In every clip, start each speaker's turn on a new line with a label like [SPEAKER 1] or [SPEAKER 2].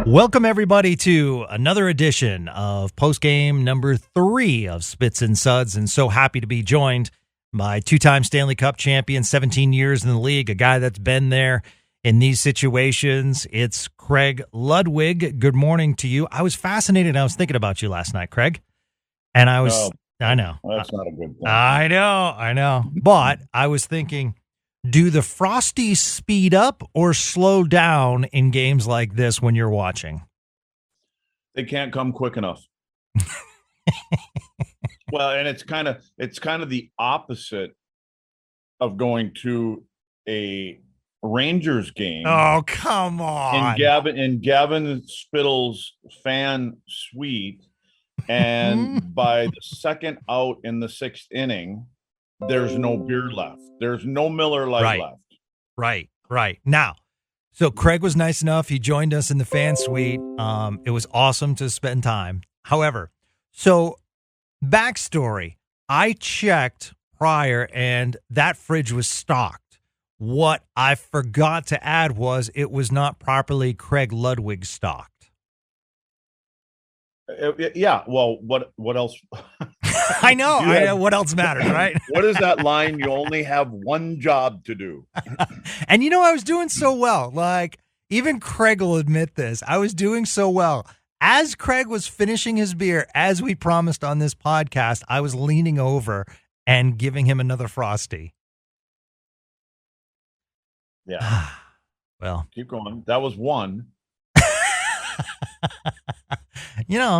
[SPEAKER 1] Welcome, everybody, to another edition of postgame number 3 of Spits and Suds. And so happy to be joined by two-time Stanley Cup champion, 17 years in the league, a guy that's been there in these situations. It's Craig Ludwig. Good morning to you. I was fascinated. I was thinking about you last night, Craig. And I was, I know.
[SPEAKER 2] Well, that's not a good thing.
[SPEAKER 1] I know. But I was thinking, do the Frosties speed up or slow down in games like this when you're watching?
[SPEAKER 2] They can't come quick enough. Well, and it's kind of the opposite of going to a Rangers game.
[SPEAKER 1] Oh, come on.
[SPEAKER 2] In Gavin Spittle's fan suite, and by the second out in the 6th inning, there's no beer left. There's no Miller Lite left.
[SPEAKER 1] Right. Now, so Craig was nice enough. He joined us in the fan suite. It was awesome to spend time. However, so backstory, I checked prior and that fridge was stocked. What I forgot to add was it was not properly Craig Ludwig stocked.
[SPEAKER 2] Yeah. Well, what else?
[SPEAKER 1] I know. What else matters, right?
[SPEAKER 2] What is that line? You only have one job to do.
[SPEAKER 1] And I was doing so well. Like, even Craig will admit this. I was doing so well. As Craig was finishing his beer, as we promised on this podcast, I was leaning over and giving him another Frosty.
[SPEAKER 2] Yeah.
[SPEAKER 1] Well,
[SPEAKER 2] keep going. That was one.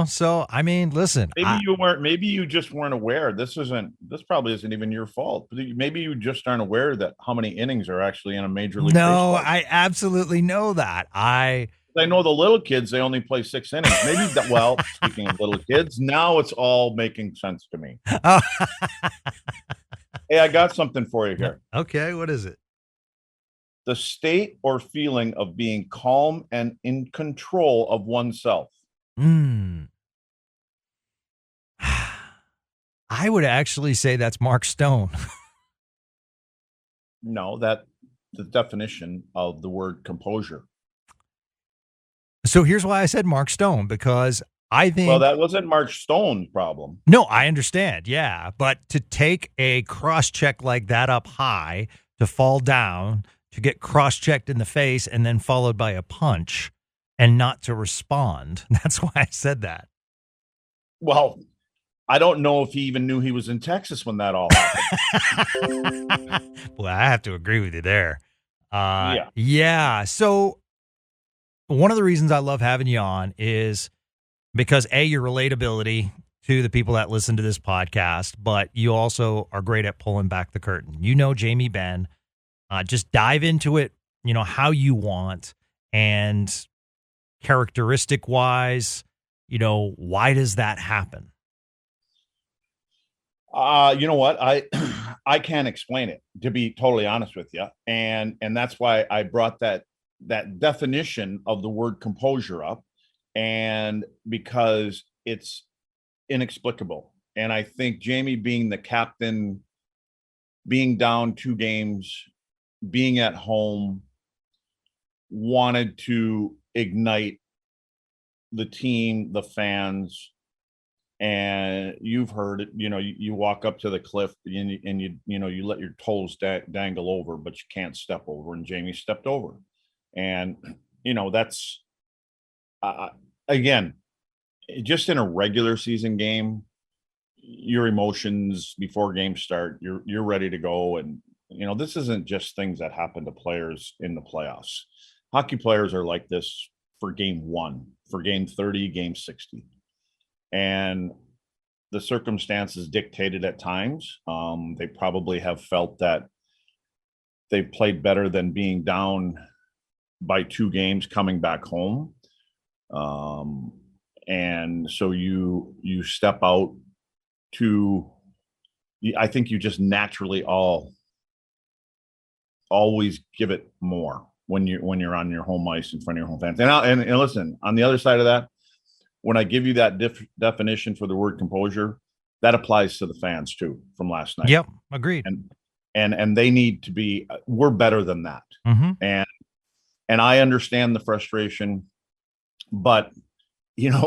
[SPEAKER 1] So I mean, listen.
[SPEAKER 2] Maybe you just weren't aware. This probably isn't even your fault. Maybe you just aren't aware that how many innings are actually in a major league.
[SPEAKER 1] No,
[SPEAKER 2] baseball.
[SPEAKER 1] I absolutely know that. I
[SPEAKER 2] know the little kids, they only play 6 innings. Maybe that. Well, speaking of little kids, now it's all making sense to me.
[SPEAKER 1] Oh.
[SPEAKER 2] Hey, I got something for you here.
[SPEAKER 1] Okay, what is it?
[SPEAKER 2] The state or feeling of being calm and in control of oneself.
[SPEAKER 1] I would actually say that's Mark Stone.
[SPEAKER 2] No, that's the definition of the word composure.
[SPEAKER 1] So here's why I said Mark Stone, because I think...
[SPEAKER 2] Well, that wasn't Mark Stone's problem.
[SPEAKER 1] No, I understand, yeah. But to take a cross-check like that up high, to fall down, to get cross-checked in the face, and then followed by a punch, and not to respond. That's why I said that.
[SPEAKER 2] Well, I don't know if he even knew he was in Texas when that all happened.
[SPEAKER 1] Well, I have to agree with you there.
[SPEAKER 2] Yeah.
[SPEAKER 1] Yeah. So one of the reasons I love having you on is because, A, your relatability to the people that listen to this podcast, but you also are great at pulling back the curtain. Jamie Benn. Just dive into it, how you want, and characteristic wise, why does that happen?
[SPEAKER 2] You know what? I can't explain it, to be totally honest with you. And that's why I brought that definition of the word composure up, and because it's inexplicable. And I think Jamie, being the captain, being down 2 games, being at home, wanted to ignite the team, the fans, and you've heard it. You walk up to the cliff and you let your toes dangle over, but you can't step over. And Jamie stepped over, and that's again, just in a regular season game, your emotions before games start, you're ready to go. And this isn't just things that happen to players in the playoffs. Hockey players are like this for game 1, for game 30, game 60. And the circumstances dictated at times. They probably have felt that they played better than being down by 2 games coming back home. And so you step out to, I think you just naturally always give it more when you're on your home ice in front of your home fans. And listen, on the other side of that, when I give you that definition for the word composure, that applies to the fans too from last night.
[SPEAKER 1] Yep, agreed.
[SPEAKER 2] And they need to be. We're better than that.
[SPEAKER 1] Mm-hmm.
[SPEAKER 2] And I understand the frustration. But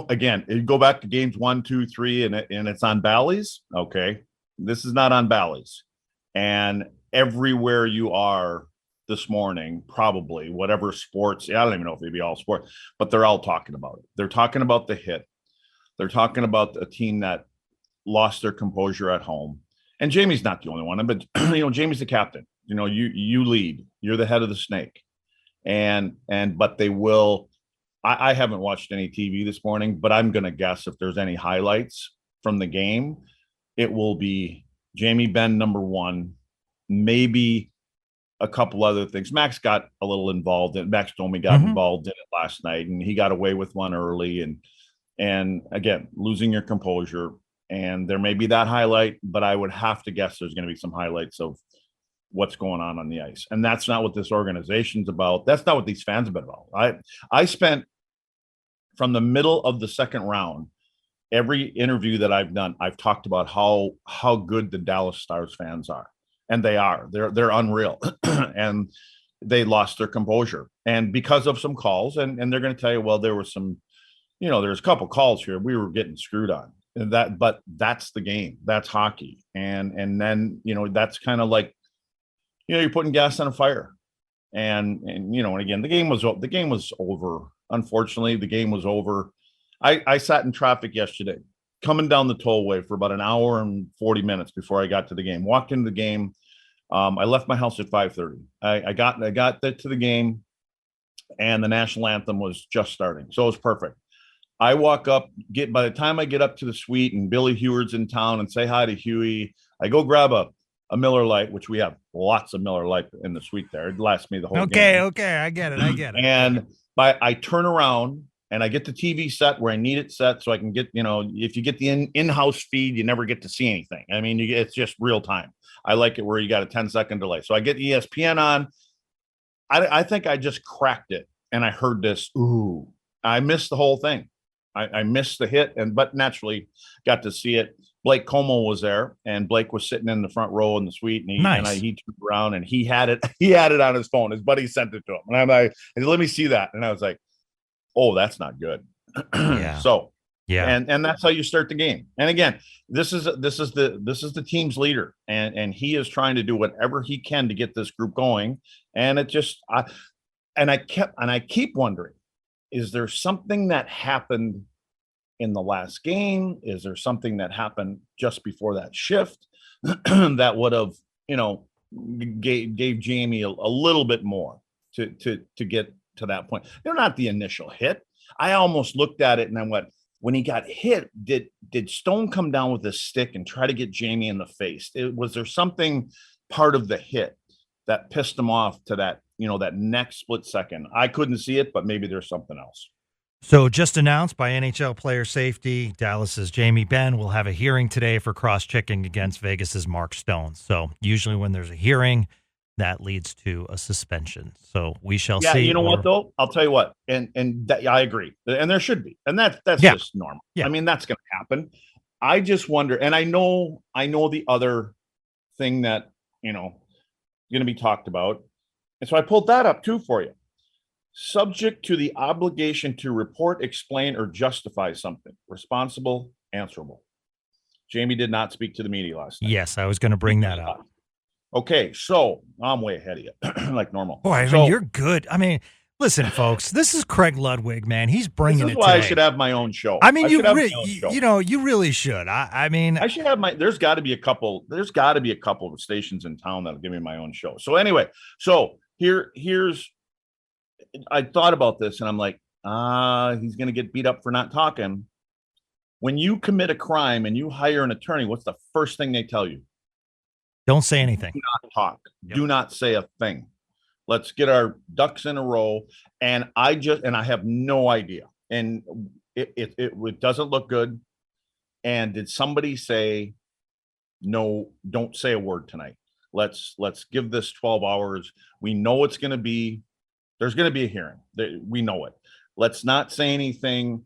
[SPEAKER 2] again, you go back to games 1, 2, 3, and it's on Bally's. Okay, this is not on Bally's, and everywhere you are this morning, probably whatever sports. I don't even know if it'd be all sports, but they're all talking about it. They're talking about the hit. They're talking about a team that lost their composure at home. And Jamie's not the only one, but Jamie's the captain. You lead. You're the head of the snake, but they will. I haven't watched any TV this morning, but I'm going to guess if there's any highlights from the game, it will be Jamie Benn number one, maybe a couple other things. Max got a little involved, and Max Domi got involved in it last night, and he got away with one early, and again, losing your composure. And there may be that highlight, but I would have to guess there's going to be some highlights of what's going on the ice. And that's not what this organization's about. That's not what these fans have been about. I spent from the middle of the second round, every interview that I've done, I've talked about how good the Dallas Stars fans are. And they are. They're unreal. And they lost their composure. And because of some calls, and they're going to tell you, well, there was some, there's a couple calls here we were getting screwed on. But that's the game. That's hockey. And then, that's kind of like, you're putting gas on a fire. And again, the game was over. Unfortunately, the game was over. I sat in traffic yesterday, coming down the tollway for about an hour and 40 minutes before I got to the game. Walked into the game. I left my house at 5:30. I got to the game, and the national anthem was just starting. So it was perfect. I walk up, by the time I get up to the suite and Billy Heward's in town and say hi to Huey, I go grab a Miller Lite, which we have lots of Miller Lite in the suite there. It lasts me the whole game.
[SPEAKER 1] Okay. I get it.
[SPEAKER 2] And I turn around and I get the TV set where I need it set so I can get, if you get the in-house feed, you never get to see anything. I mean, it's just real time. I like it where you got a 10-second delay. So I get ESPN on. I think I just cracked it and I heard this. Ooh, I missed the whole thing. I missed the hit, but naturally got to see it. Blake Como was there, and Blake was sitting in the front row in the suite, and he turned around and he had it. He had it on his phone. His buddy sent it to him, and I'm like, "Let me see that." And I was like, "Oh, that's not good."
[SPEAKER 1] Yeah.
[SPEAKER 2] So
[SPEAKER 1] yeah,
[SPEAKER 2] and that's how you start the game. And again, this is the team's leader, and he is trying to do whatever he can to get this group going. And I keep wondering, is there something that happened in the last game? Is there something that happened just before that shift that would have, gave Jamie a little bit more to get to that point? Not the initial hit. I almost looked at it and I went, when he got hit, did Stone come down with a stick and try to get Jamie in the face? Was there something part of the hit that pissed him off to that, that next split second? I couldn't see it, but maybe there's something else.
[SPEAKER 1] So just announced by NHL Player Safety, Dallas's Jamie Benn will have a hearing today for cross-checking against Vegas's Mark Stone. So usually when there's a hearing, that leads to a suspension. So we shall see.
[SPEAKER 2] Yeah, you know what though? I'll tell you what, and I agree, and there should be, and that's just normal. Yeah. I mean, that's going to happen. I just wonder, and I know the other thing that going to be talked about, and so I pulled that up too for you. Subject to the obligation to report, explain, or justify something. Responsible, answerable. Jamie did not speak to the media last night.
[SPEAKER 1] Yes, I was going to bring that up.
[SPEAKER 2] Okay, so I'm way ahead of you, like normal.
[SPEAKER 1] Boy, I mean, you're good. I mean, listen, folks, this is Craig Ludwig, man. He's bringing it.
[SPEAKER 2] This is why I should have my own show.
[SPEAKER 1] I mean, you really should. I mean,
[SPEAKER 2] I should have there's got to be a couple of stations in town that'll give me my own show. So anyway, here's. I thought about this and I'm like, he's going to get beat up for not talking. When you commit a crime and you hire an attorney, what's the first thing they tell you?
[SPEAKER 1] Don't say anything.
[SPEAKER 2] Do not talk. Yep. Do not say a thing. Let's get our ducks in a row. And I have no idea. And it doesn't look good. And did somebody say, no, don't say a word tonight. Let's give this 12 hours. We know it's going to be. There's going to be a hearing. We know it. Let's not say anything,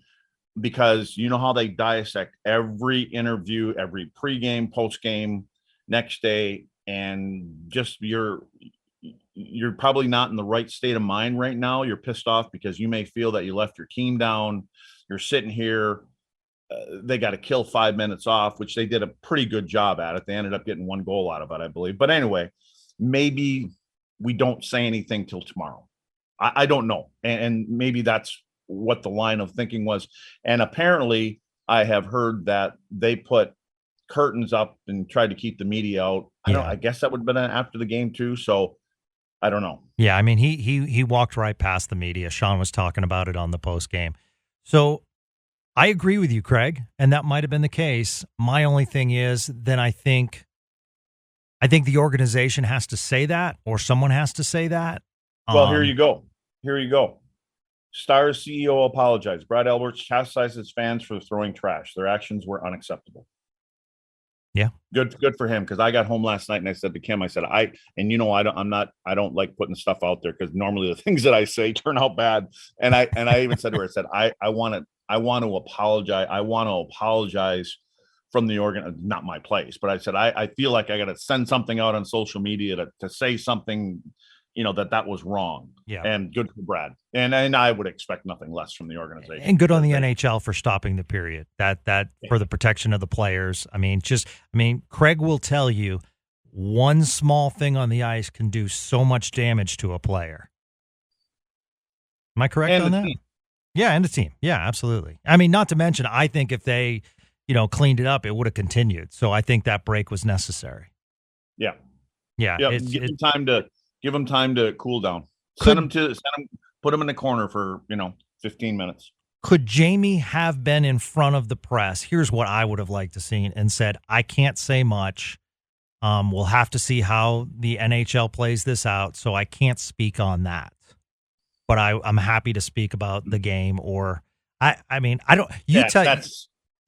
[SPEAKER 2] because you know how they dissect every interview, every pregame, postgame, next day, and just you're probably not in the right state of mind right now. You're pissed off because you may feel that you left your team down. You're sitting here. They got to kill 5 minutes off, which they did a pretty good job at it. They ended up getting 1 goal out of it, I believe. But anyway, maybe we don't say anything till tomorrow. I don't know. And maybe that's what the line of thinking was. And apparently I have heard that they put curtains up and tried to keep the media out. I guess that would have been after the game too. So I don't know.
[SPEAKER 1] Yeah, I mean, he walked right past the media. Sean was talking about it on the post game. So I agree with you, Craig, and that might have been the case. My only thing is, then I think the organization has to say that, or someone has to say that.
[SPEAKER 2] Well, here you go. Here you go. Stars CEO apologized. Brad Alberts chastised his fans for throwing trash. Their actions were unacceptable.
[SPEAKER 1] Yeah.
[SPEAKER 2] Good for him. Cause I got home last night and I said to Kim, I said, I don't like putting stuff out there because normally the things that I say turn out bad. And I even said to her, I said, I want to apologize. I want to apologize from the organ, not my place, but I said, I feel like I got to send something out on social media to say something, that was wrong.
[SPEAKER 1] Yeah.
[SPEAKER 2] And good for Brad. And I would expect nothing less from the organization.
[SPEAKER 1] And good on the NHL for stopping the period. That for the protection of the players. I mean, Craig will tell you one small thing on the ice can do so much damage to a player. Am I correct on that?
[SPEAKER 2] Team.
[SPEAKER 1] Yeah, and the team. Yeah, absolutely. I mean, not to mention, I think if they, cleaned it up, it would have continued. So I think that break was necessary.
[SPEAKER 2] Yeah.
[SPEAKER 1] Yeah.
[SPEAKER 2] Give him time to cool down. Put him in the corner for, 15 minutes.
[SPEAKER 1] Could Jamie have been in front of the press? Here's what I would have liked to see and said, I can't say much. We'll have to see how the NHL plays this out. So I can't speak on that, but I'm happy to speak about the game I don't,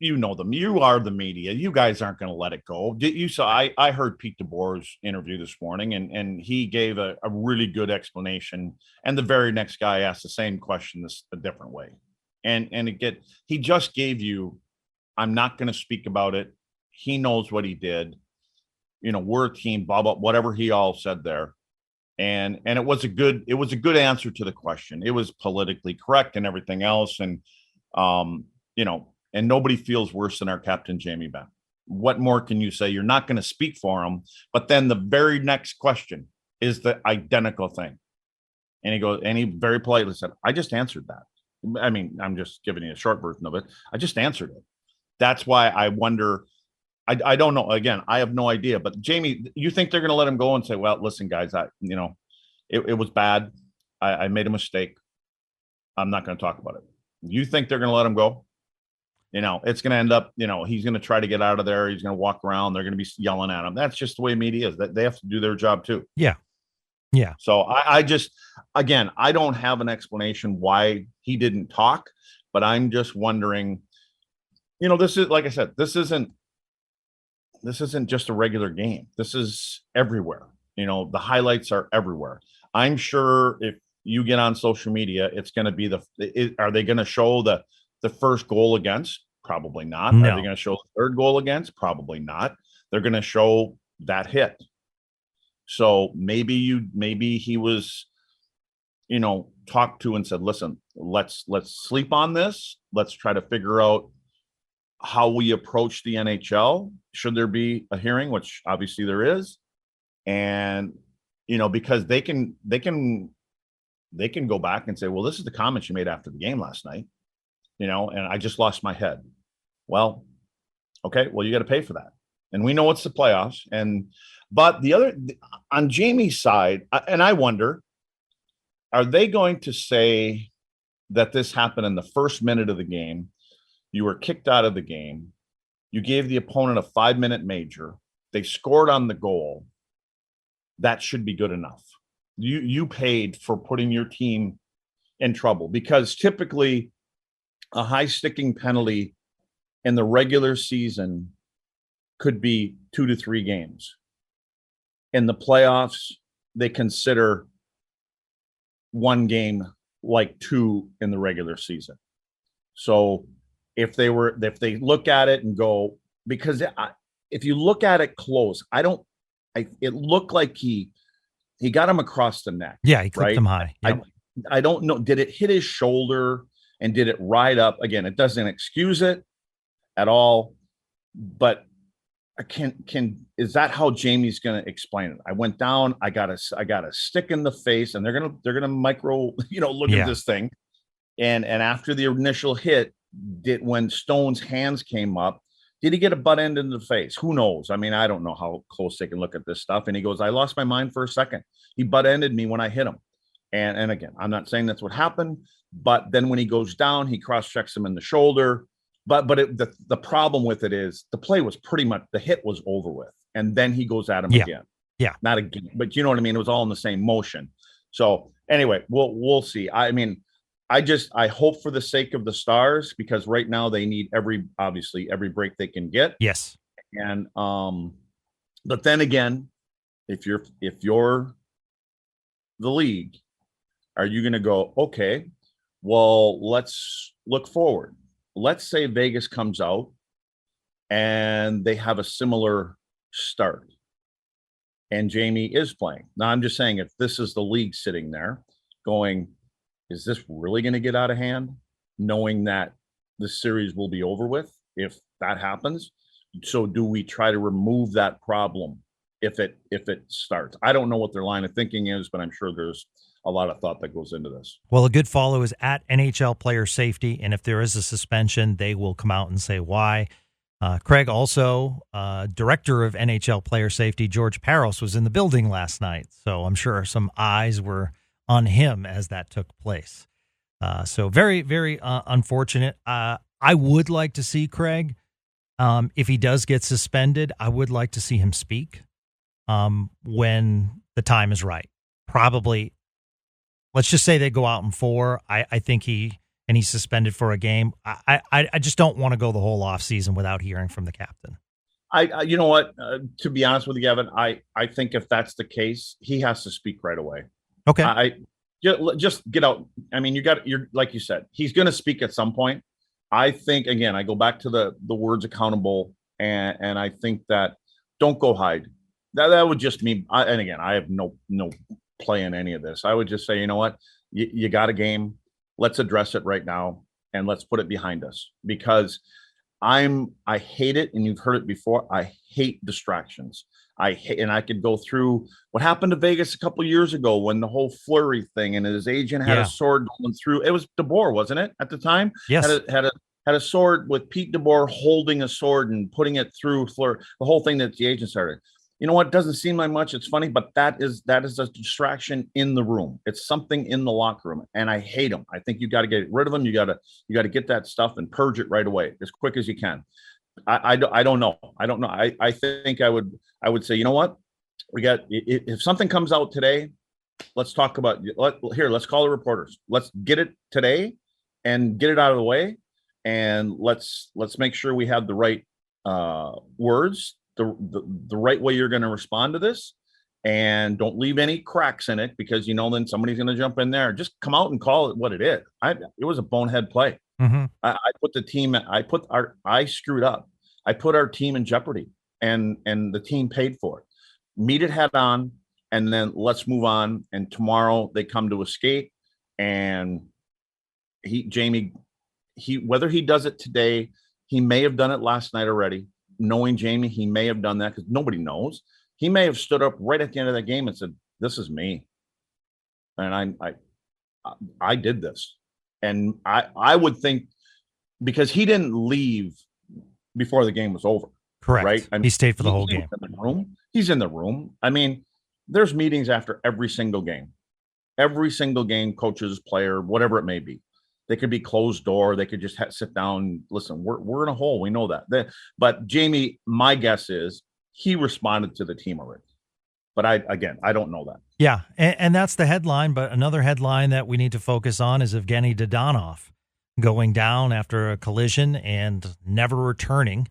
[SPEAKER 1] you know them. You are the media. You guys aren't going to let it go. You saw, I heard Pete DeBoer's interview this morning and he gave a really good explanation. And the very next guy asked the same question a different way. And he just gave you, I'm not going to speak about it. He knows what he did. We're a team, blah, blah, whatever he all said there. And it was a good answer to the question. It was politically correct and everything else. And, and nobody feels worse than our captain, Jamie Benn. What more can you say? You're not going to speak for him. But then the very next question is the identical thing. And he very politely said, I just answered that. I mean, I'm just giving you a short version of it. I just answered it. That's why I wonder. I don't know. Again, I have no idea. But Jamie, you think they're going to let him go and say, well, listen, guys, it was bad. I made a mistake. I'm not going to talk about it. You think they're going to let him go? It's going to end up, he's going to try to get out of there. He's going to walk around. They're going to be yelling at him. That's just the way media is. That they have to do their job too. Yeah. Yeah.
[SPEAKER 2] So I don't have an explanation why he didn't talk, but I'm just wondering, this is, like I said, this isn't just a regular game. This is everywhere. The highlights are everywhere. I'm sure if you get on social media, it's going to be are they going to show the first goal against? Probably not.
[SPEAKER 1] No.
[SPEAKER 2] Are they going to show the third goal against? Probably not. They're going to show that hit. So maybe he was, talked to and said, listen, let's sleep on this. Let's try to figure out how we approach the NHL. Should there be a hearing, which obviously there is. And, because they can go back and say, well, this is the comments you made after the game last night, and I just lost my head. Well, okay, well, you got to pay for that. And we know it's the playoffs. But on Jamie's side, and I wonder, are they going to say that this happened in the first minute of the game? You were kicked out of the game. You gave the opponent a 5-minute major. They scored on the goal. That should be good enough. You paid for putting your team in trouble, because typically a high sticking penalty in the regular season could be 2 to 3 games. In the playoffs, they consider one game like 2 in the regular season. So if they look at it and go, because if you look at it close, it looked like he he got him across the neck.
[SPEAKER 1] Yeah, he clipped
[SPEAKER 2] right?
[SPEAKER 1] him high. Yep.
[SPEAKER 2] I don't know. Did it hit his shoulder and did it ride up? Again, it doesn't excuse it at all, but I is that how Jamie's going to explain it? I went down, I got a stick in the face, and they're going to micro, look at this thing. And after the initial hit, when Stone's hands came up, did he get a butt end in the face? Who knows? I mean, I don't know how close they can look at this stuff. And he goes, I lost my mind for a second. He butt ended me when I hit him. And again, I'm not saying that's what happened, but then when he goes down, he cross-checks him in the shoulder. But the problem with it is the play was pretty much, the hit was over with. And then he goes at him again.
[SPEAKER 1] Yeah.
[SPEAKER 2] Not again, but you know what I mean? It was all in the same motion. So anyway, we'll see. I mean, I hope for the sake of the Stars, because right now they need every break they can get.
[SPEAKER 1] Yes.
[SPEAKER 2] And but then again, if you're the league, are you going to go, okay, well, let's look forward. Let's say Vegas comes out and they have a similar start and Jamie is playing. Now, I'm just saying, if this is the league sitting there going, is this really going to get out of hand, knowing that the series will be over with if that happens? So do we try to remove that problem if it starts? I don't know what their line of thinking is, but I'm sure there's a lot of thought that goes into this.
[SPEAKER 1] Well, a good follow is at NHL Player Safety, and if there is a suspension, they will come out and say why. Craig, also director of NHL Player Safety, George Paros, was in the building last night, so I'm sure some eyes were on him as that took place. So very, very unfortunate. I would like to see Craig, if he does get suspended, I would like to see him speak when the time is right. Probably, let's just say they go out in 4. I think he's suspended for a game. I just don't want to go the whole off season without hearing from the captain.
[SPEAKER 2] You know what? To be honest with you, Gavin, I think if that's the case, he has to speak right away.
[SPEAKER 1] Okay.
[SPEAKER 2] Just get out. I mean, you're like you said, he's going to speak at some point. I think, again, I go back to the words accountable, and I think that don't go hide. That would just mean, and again, I have no play in any of this. I would just say, you know what, you got a game. Let's address it right now and let's put it behind us, because I hate it. And you've heard it before. I hate distractions. And I could go through what happened to Vegas a couple of years ago when the whole Fleury thing and his agent had a sword going through. It was DeBoer, wasn't it, at the time?
[SPEAKER 1] Yes.
[SPEAKER 2] Had a sword with Pete DeBoer holding a sword and putting it through Fleury. The whole thing that the agent started. You know what? It doesn't seem like much. It's funny, but that is a distraction in the room. It's something in the locker room, and I hate them. I think you got to get rid of them. You got to get that stuff and purge it right away as quick as you can. I don't know. I think I would say, you know what? If something comes out today, let's talk about let's call the reporters. Let's get it today and get it out of the way. And let's make sure we have the right words, the right way you're going to respond to this, and don't leave any cracks in it, because then somebody's going to jump in there. Just come out and call it what it is. It was a bonehead play.
[SPEAKER 1] Mm-hmm.
[SPEAKER 2] I screwed up. I put our team in jeopardy, and the team paid for it. Meet it head on, and then let's move on. And tomorrow they come to a skate, and Jamie, whether he does it today, he may have done it last night already. Knowing Jamie, he may have done that because nobody knows. He may have stood up right at the end of the game and said, "This is me, and I did this." And I would think, because he didn't leave before the game was over.
[SPEAKER 1] Correct.
[SPEAKER 2] Right? I mean,
[SPEAKER 1] he stayed for the whole game.
[SPEAKER 2] He's in the room. I mean, there's meetings after every single game. Every single game, coaches, player, whatever it may be. They could be closed door. They could just sit down. Listen, we're in a hole. We know that. But Jamie, my guess is he responded to the team already. But I don't know that.
[SPEAKER 1] Yeah, and that's the headline. But another headline that we need to focus on is Evgeny Dodonov going down after a collision and never returning.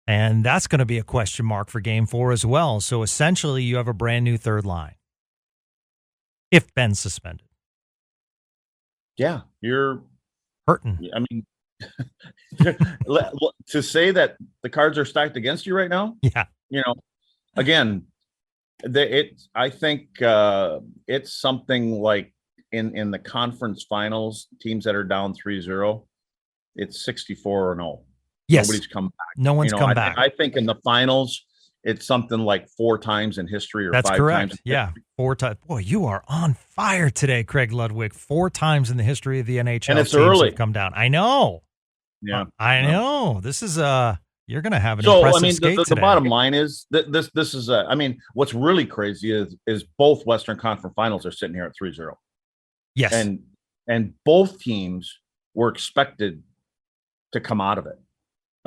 [SPEAKER 1] And that's going to be a question mark for Game 4 as well. So essentially, you have a brand new third line if Benn's suspended.
[SPEAKER 2] Yeah, you're
[SPEAKER 1] hurting.
[SPEAKER 2] I mean, to say that the cards are stacked against you right now.
[SPEAKER 1] Yeah.
[SPEAKER 2] Again, I think it's something like in the conference finals, teams that are down 3-0, it's 64-0.
[SPEAKER 1] Yes.
[SPEAKER 2] Nobody's come back.
[SPEAKER 1] No one's come back.
[SPEAKER 2] I think in the finals, it's something like 4 times in history or
[SPEAKER 1] That's
[SPEAKER 2] 5
[SPEAKER 1] correct.
[SPEAKER 2] times.
[SPEAKER 1] Yeah. 4 times. Boy, you are on fire today, Craig Ludwig. 4 times in the history of the NHL.
[SPEAKER 2] And it's
[SPEAKER 1] teams
[SPEAKER 2] early.
[SPEAKER 1] have come down. I know.
[SPEAKER 2] Yeah.
[SPEAKER 1] I know. This is you're going to have an impressive skate
[SPEAKER 2] the bottom line is that this is what's really crazy is both Western Conference Finals are sitting here at 3-0.
[SPEAKER 1] Yes.
[SPEAKER 2] And both teams were expected to come out of it.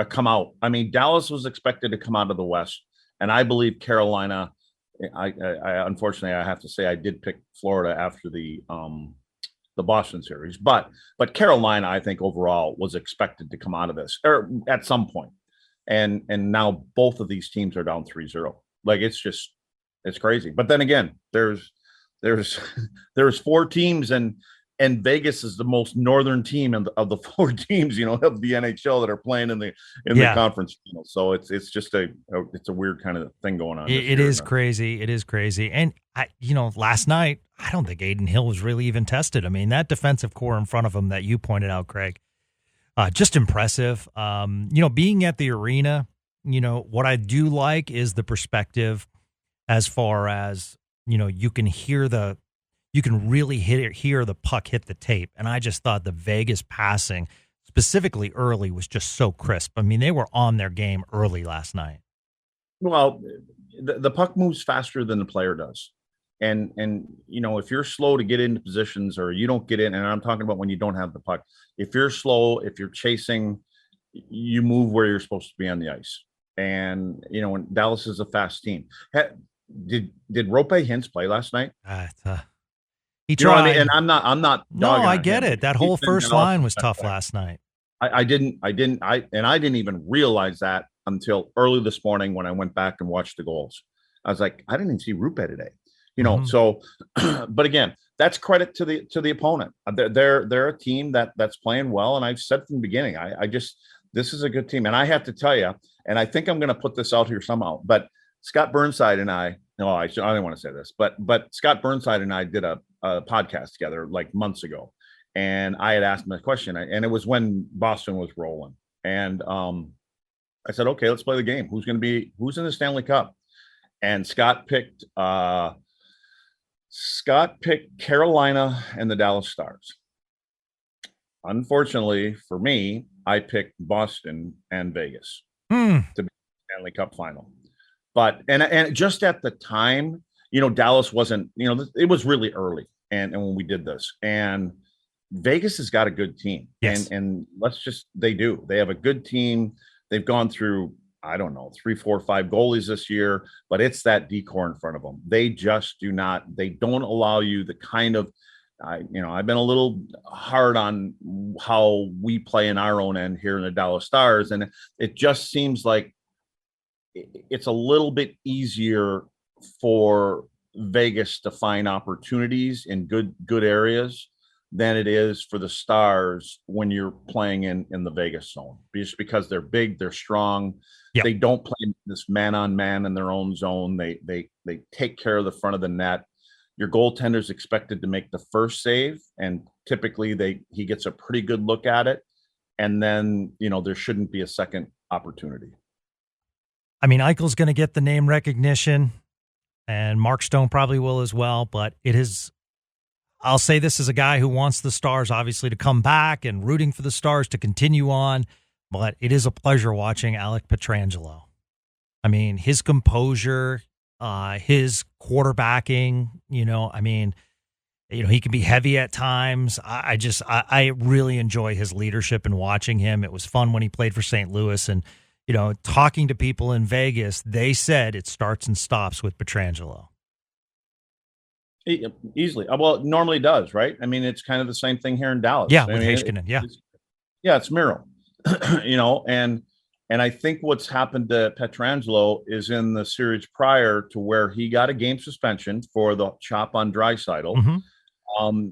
[SPEAKER 2] Come out. I mean, Dallas was expected to come out of the West, and I believe Carolina. I unfortunately I have to say I did pick Florida after the Boston series, but Carolina I think overall was expected to come out of this or at some point. And now both of these teams are down 3-0. Like it's crazy. But then again, there's 4 teams and Vegas is the most northern team of the 4 teams, of the NHL that are playing in the conference. So it's just it's a weird kind of thing going on.
[SPEAKER 1] It is crazy. It is crazy. And last night, I don't think Adin Hill was really even tested. I mean, that defensive core in front of him that you pointed out, Craig, just impressive. Being at the arena, what I do like is the perspective as far as, you can really hear the puck hit the tape. And I just thought the Vegas passing, specifically early, was just so crisp. I mean, they were on their game early last night.
[SPEAKER 2] Well, the puck moves faster than the player does. And if you're slow to get into positions or you don't get in, and I'm talking about when you don't have the puck, if you're slow, if you're chasing, you move where you're supposed to be on the ice. And, and Dallas is a fast team. Did Rope Hintz play last night?
[SPEAKER 1] He tried.
[SPEAKER 2] And I'm not.
[SPEAKER 1] No, I get it. That whole first line was tough last night.
[SPEAKER 2] I didn't even realize that until early this morning when I went back and watched the goals. I was like, I didn't even see Rupe today. So, but again, that's credit to the opponent. They're a team that's playing well, and I've said from the beginning, this is a good team, and I have to tell you, and I think I'm going to put this out here somehow, but Scott Burnside and I didn't want to say this, but Scott Burnside and I did a podcast together like months ago, and I had asked him a question, and it was when Boston was rolling, and I said, okay, let's play the game. Who's in the Stanley Cup? And Scott picked Carolina and the Dallas Stars. Unfortunately for me, I picked Boston and Vegas to be the Stanley Cup final. But and just at the time, Dallas wasn't, it was really early, and when we did this, and Vegas has got a good team.
[SPEAKER 1] Yes.
[SPEAKER 2] And they have a good team. They've gone through, I don't know, 3, 4, 5 goalies this year, but it's that decor in front of them. They just they don't allow you the kind of, I've been a little hard on how we play in our own end here in the Dallas Stars. And it just seems like it's a little bit easier for Vegas to find opportunities in good areas than it is for the Stars when you're playing in the Vegas zone, just because they're big, they're strong.
[SPEAKER 1] Yep.
[SPEAKER 2] They don't play this man-on-man in their own zone. They take care of the front of the net. Your goaltender's expected to make the first save, and typically he gets a pretty good look at it. And then, there shouldn't be a second opportunity.
[SPEAKER 1] I mean, Eichel's going to get the name recognition, and Mark Stone probably will as well, but I'll say this as a guy who wants the Stars obviously to come back and rooting for the Stars to continue on, but it is a pleasure watching Alec Pietrangelo. I mean, his composure, his quarterbacking, he can be heavy at times. I really enjoy his leadership and watching him. It was fun when he played for St. Louis, and, talking to people in Vegas, they said it starts and stops with Pietrangelo.
[SPEAKER 2] Easily. Well, it normally does, right? I mean, it's kind of the same thing here in Dallas.
[SPEAKER 1] Yeah, with Heiskanen, yeah.
[SPEAKER 2] It's Miro, and I think what's happened to Pietrangelo is in the series prior to where he got a game suspension for the chop on Draisaitl.
[SPEAKER 1] Mm-hmm.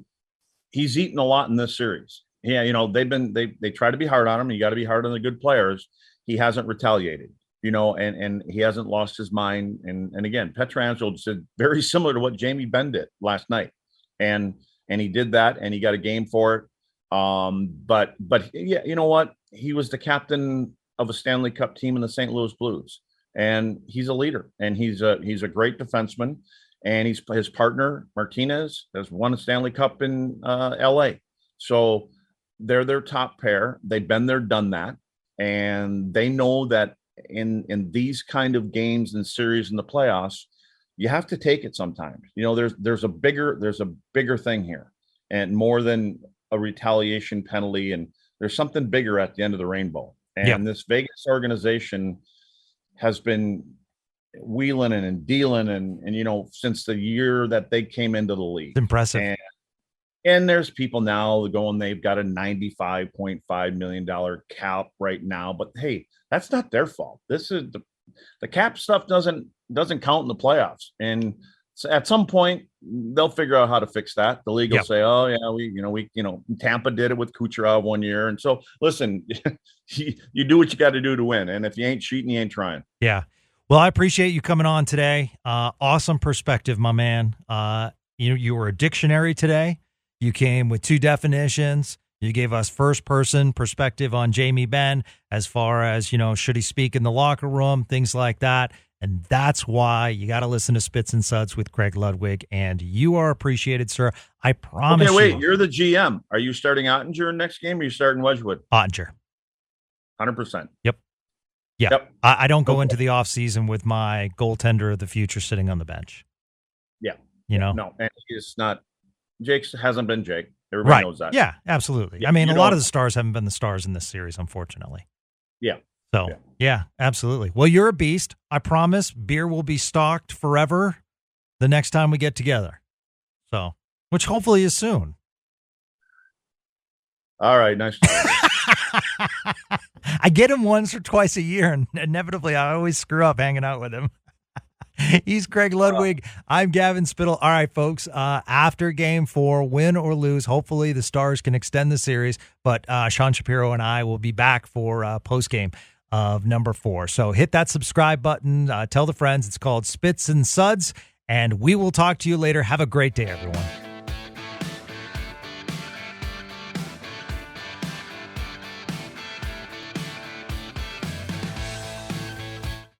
[SPEAKER 2] He's eaten a lot in this series. Yeah, they try to be hard on him. You got to be hard on the good players. He hasn't retaliated. and he hasn't lost his mind. And again, Pietrangelo said very similar to what Jamie Benn did last night, and he did that, and he got a game for it. But yeah, you know what? He was the captain of a Stanley Cup team in the St. Louis Blues, and he's a leader, and he's a great defenseman. And his partner Martinez has won a Stanley Cup in L.A. So they're their top pair. They've been there, done that, and they know that in these kind of games and series in the playoffs, you have to take it sometimes. There's a bigger thing here, and more than a retaliation penalty, and there's something bigger at the end of the rainbow. And This Vegas organization has been wheeling and dealing and since the year that they came into the league.
[SPEAKER 1] It's impressive.
[SPEAKER 2] And there's people now going, they've got a $95.5 million cap right now, but hey, that's not their fault. This is the cap stuff doesn't count in the playoffs. And so at some point they'll figure out how to fix that. The league will say, oh yeah, we Tampa did it with Kucherov one year. And so listen, you do what you got to do to win. And if you ain't cheating, you ain't trying.
[SPEAKER 1] Yeah. Well, I appreciate you coming on today. Awesome perspective, my man. You were a dictionary today. You came with two definitions. You gave us first-person perspective on Jamie Benn as far as, should he speak in the locker room, things like that. And that's why you got to listen to Spits and Suds with Craig Ludwig. And you are appreciated, sir. I promise.
[SPEAKER 2] Okay, wait, you're the GM. Are you starting Ottinger next game, or are you starting Wedgwood?
[SPEAKER 1] Ottinger.
[SPEAKER 2] 100%.
[SPEAKER 1] Yep. Yeah. Yep. I don't go into the offseason with my goaltender of the future sitting on the bench.
[SPEAKER 2] Yeah.
[SPEAKER 1] No,
[SPEAKER 2] and he's not. Jake hasn't been Jake. Everybody knows that.
[SPEAKER 1] Yeah, absolutely. I mean, a lot of the stars haven't been the stars in this series, unfortunately.
[SPEAKER 2] Yeah.
[SPEAKER 1] So, yeah, absolutely. Well, you're a beast. I promise beer will be stocked forever the next time we get together. So, which hopefully is soon.
[SPEAKER 2] All right. Nice.
[SPEAKER 1] I get him once or twice a year, and inevitably I always screw up hanging out with him. He's Craig Ludwig. I'm Gavin Spittle. All right, folks, after Game 4, win or lose, hopefully the Stars can extend the series, but Sean Shapiro and I will be back for postgame of number 4. So hit that subscribe button. Tell the friends. It's called Spits and Suds, and we will talk to you later. Have a great day, everyone.